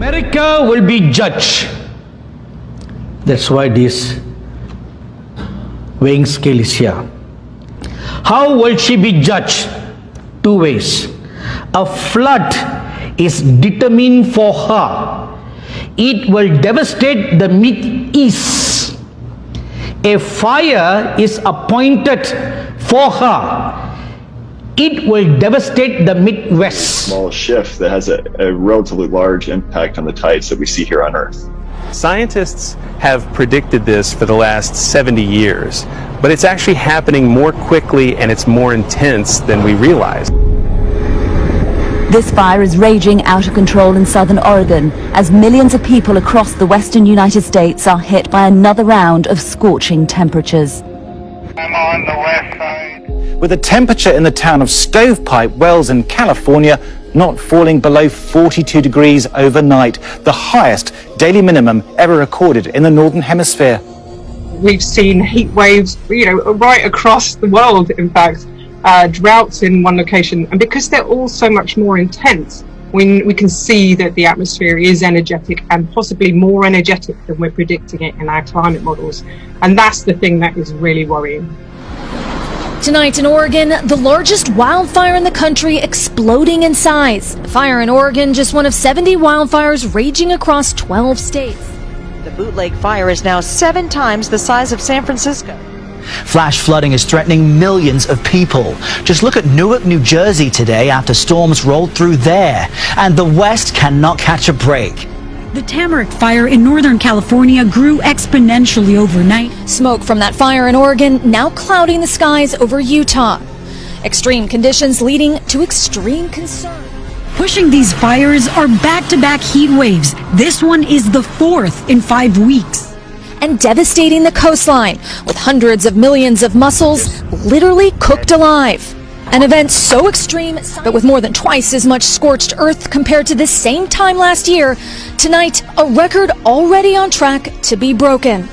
America will be judged. That's why this weighing scale is here. How will she be judged? Two ways. A flood is determined for her. It will devastate the Mid-East. A fire is appointed for her. It will devastate the Midwest. Small shift that has a relatively large impact on the tides that we see here on Earth. Scientists have predicted this for the last 70 years, but it's actually happening more quickly and it's more intense than we realize. This fire is raging out of control in southern Oregon as millions of people across the western United States are hit by another round of scorching temperatures. I'm on the west side. With the temperature in the town of Stovepipe Wells in California not falling below 42 degrees overnight, the highest daily minimum ever recorded in the Northern Hemisphere. We've seen heat waves, right across the world, in fact, droughts in one location. And because they're all so much more intense, we can see that the atmosphere is energetic and possibly more energetic than we're predicting it in our climate models. And that's the thing that is really worrying. Tonight in Oregon, the largest wildfire in the country exploding in size. The fire in Oregon, just one of 70 wildfires raging across 12 states. The bootleg fire is now 7 times the size of San Francisco. Flash flooding is threatening millions of people. Just look at Newark, New Jersey today after storms rolled through there. And the West cannot catch a break. The Tamarack fire in Northern California grew exponentially overnight. Smoke from that fire in Oregon now clouding the skies over Utah. Extreme conditions leading to extreme concern. Pushing these fires are back-to-back heat waves. This one is the 4th in 5 weeks. And devastating the coastline with hundreds of millions of mussels literally cooked alive. An event so extreme, but with more than twice as much scorched earth compared to this same time last year. Tonight, a record already on track to be broken.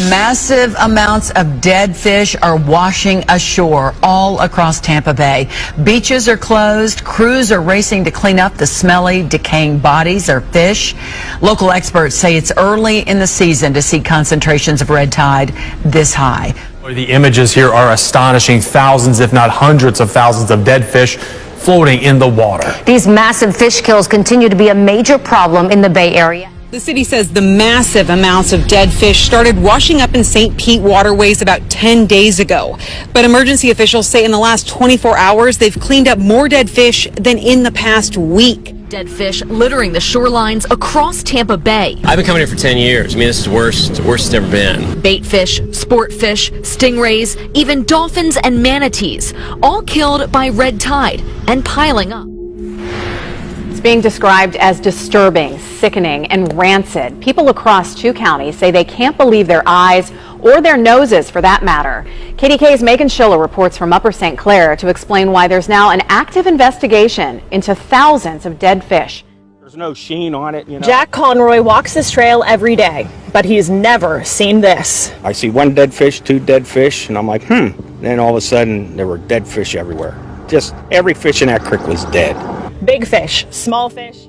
Massive amounts of dead fish are washing ashore all across Tampa Bay. Beaches are closed. Crews are racing to clean up the smelly, decaying bodies or fish. Local experts say it's early in the season to see concentrations of red tide this high. The images here are astonishing. Thousands, if not hundreds of thousands of dead fish floating in the water. These massive fish kills continue to be a major problem in the Bay Area. The city says the massive amounts of dead fish started washing up in St. Pete waterways about 10 days ago. But emergency officials say in the last 24 hours, they've cleaned up more dead fish than in the past week. Dead fish littering the shorelines across Tampa Bay. I've been coming here for 10 years. I mean, this is the worst it's ever been. Bait fish, sport fish, stingrays, even dolphins and manatees, all killed by red tide and piling up. It's being described as disturbing, sickening, and rancid. People across 2 counties say they can't believe their eyes or their noses for that matter. KDK's Megan Schiller reports from Upper St. Clair to explain why there's now an active investigation into thousands of dead fish. There's no sheen on it, Jack Conroy walks this trail every day, but he's never seen this. I see 1 dead fish, 2 dead fish, and I'm like, Then all of a sudden, there were dead fish everywhere. Just every fish in that creek was dead. Big fish, small fish.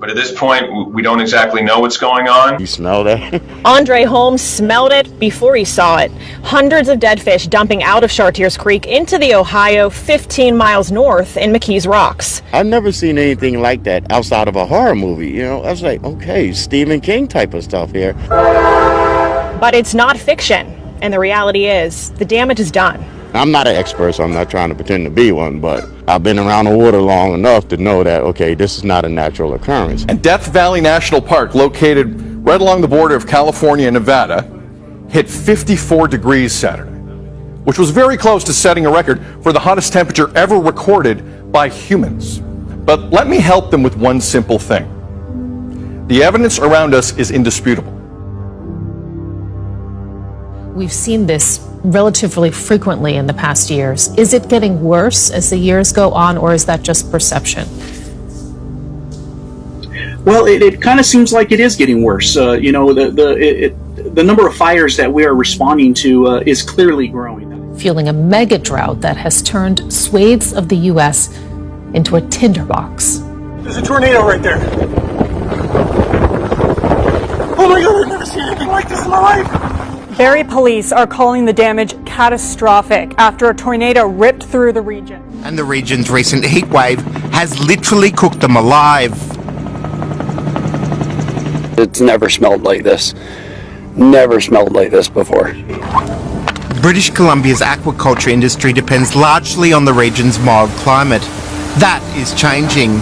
But at this point, we don't exactly know what's going on. You smell that? Andre Holmes smelled it before he saw it. Hundreds of dead fish dumping out of Chartiers Creek into the Ohio, 15 miles north in McKees Rocks. I've never seen anything like that outside of a horror movie. I was like, okay, Stephen King type of stuff here. But it's not fiction. And the reality is, the damage is done. I'm not an expert, so I'm not trying to pretend to be one, but I've been around the water long enough to know that, okay, this is not a natural occurrence. And Death Valley National Park, located right along the border of California and Nevada, hit 54 degrees Saturday, which was very close to setting a record for the hottest temperature ever recorded by humans. But let me help them with one simple thing. The evidence around us is indisputable. We've seen this relatively frequently in the past years. Is it getting worse as the years go on, or is that just perception? Well, it kind of seems like it is getting worse. The number of fires that we are responding to is clearly growing. Fueling a mega drought that has turned swathes of the U.S. into a tinderbox. There's a tornado right there. Barrie police are calling the damage catastrophic after a tornado ripped through the region. And the region's recent heat wave has literally cooked them alive. It's never smelled like this. Never smelled like this before. British Columbia's aquaculture industry depends largely on the region's mild climate. That is changing.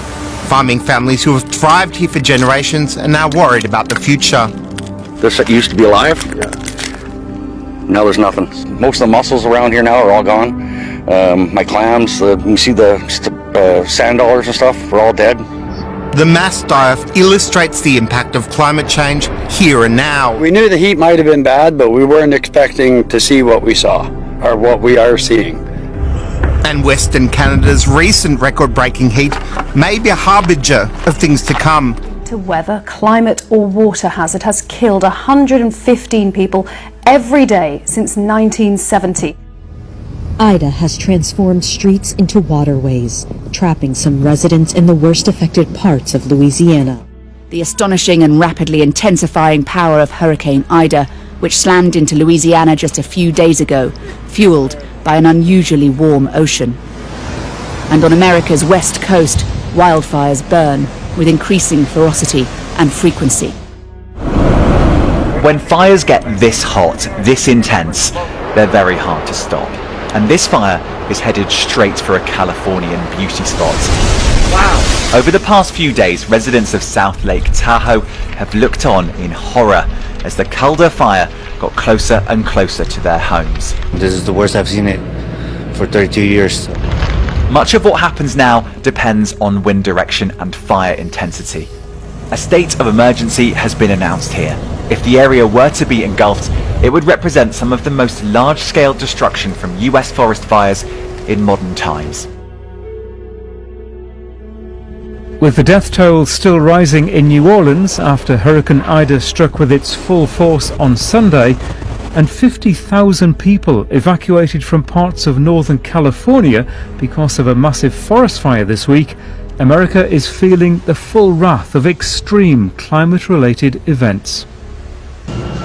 Farming families who have thrived here for generations are now worried about the future. This used to be alive. Now there's nothing. Most of the mussels around here now are all gone. My clams, you can see the sand dollars and stuff, are all dead. The mass die-off illustrates the impact of climate change here and now. We knew the heat might have been bad, but we weren't expecting to see what we saw, or what we are seeing. And Western Canada's recent record-breaking heat may be a harbinger of things to come. To weather, climate or water hazard has killed 115 people every day since 1970. Ida has transformed streets into waterways, trapping some residents in the worst affected parts of Louisiana. The astonishing and rapidly intensifying power of Hurricane Ida, which slammed into Louisiana just a few days ago, fueled by an unusually warm ocean. And on America's west coast, wildfires burn with increasing ferocity and frequency. When fires get this hot, this intense, they're very hard to stop. And this fire is headed straight for a Californian beauty spot. Wow! Over the past few days, residents of South Lake Tahoe have looked on in horror as the Calder fire got closer and closer to their homes. This is the worst I've seen it for 32 years. Much of what happens now depends on wind direction and fire intensity. A state of emergency has been announced here. If the area were to be engulfed, it would represent some of the most large-scale destruction from US forest fires in modern times. With the death toll still rising in New Orleans after Hurricane Ida struck with its full force on Sunday, and 50,000 people evacuated from parts of Northern California because of a massive forest fire this week, America is feeling the full wrath of extreme climate-related events.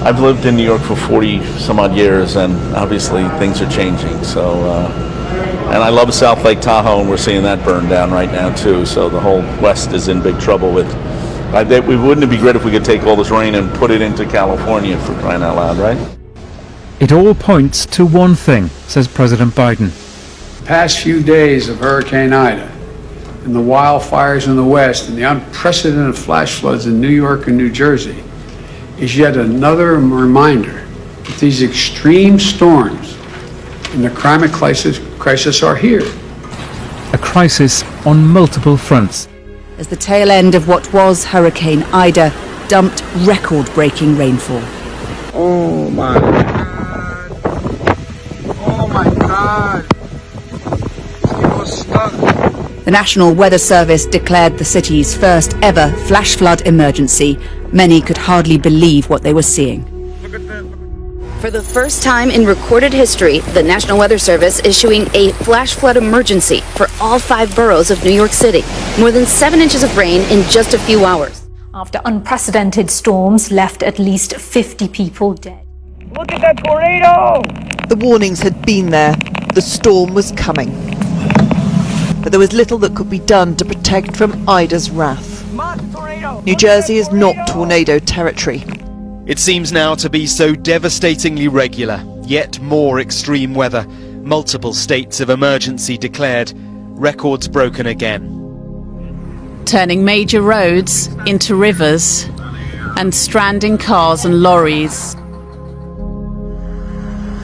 I've lived in New York for 40 some odd years, and obviously things are changing. So, and I love South Lake Tahoe, and we're seeing that burn down right now too. So the whole West is in big trouble with. Wouldn't it be great if we could take all this rain and put it into California, for crying out loud, right? It all points to one thing, says President Biden. The past few days of Hurricane Ida and the wildfires in the West and the unprecedented flash floods in New York and New Jersey is yet another reminder that these extreme storms and the climate crisis are here. A crisis on multiple fronts. As the tail end of what was Hurricane Ida dumped record-breaking rainfall. Oh my God. Oh my God. People stuck. The National Weather Service declared the city's first ever flash flood emergency. Many could hardly believe what they were seeing. For the first time in recorded history, the National Weather Service issuing a flash flood emergency for all 5 boroughs of New York City. More than 7 inches of rain in just a few hours. After unprecedented storms left at least 50 people dead. Look at that tornado! The warnings had been there. The storm was coming. But there was little that could be done to protect from Ida's wrath. New Jersey is not tornado territory. It seems now to be so devastatingly regular, yet more extreme weather. Multiple states of emergency declared, records broken again. Turning major roads into rivers and stranding cars and lorries.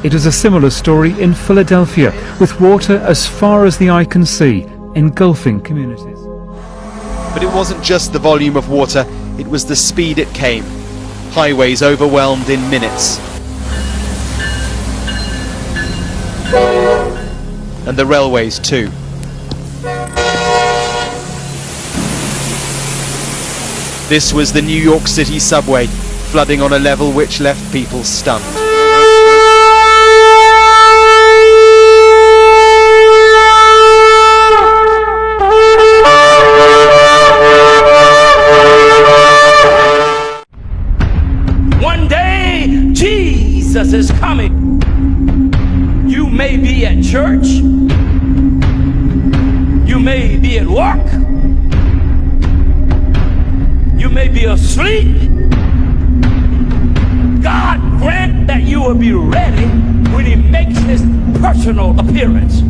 It is a similar story in Philadelphia, with water as far as the eye can see, engulfing communities. But it wasn't just the volume of water, it was the speed it came. Highways overwhelmed in minutes. And the railways too. This was the New York City subway, flooding on a level which left people stunned. Jesus is coming. You may be at church. You may be at work. You may be asleep. God grant that you will be ready when he makes his personal appearance.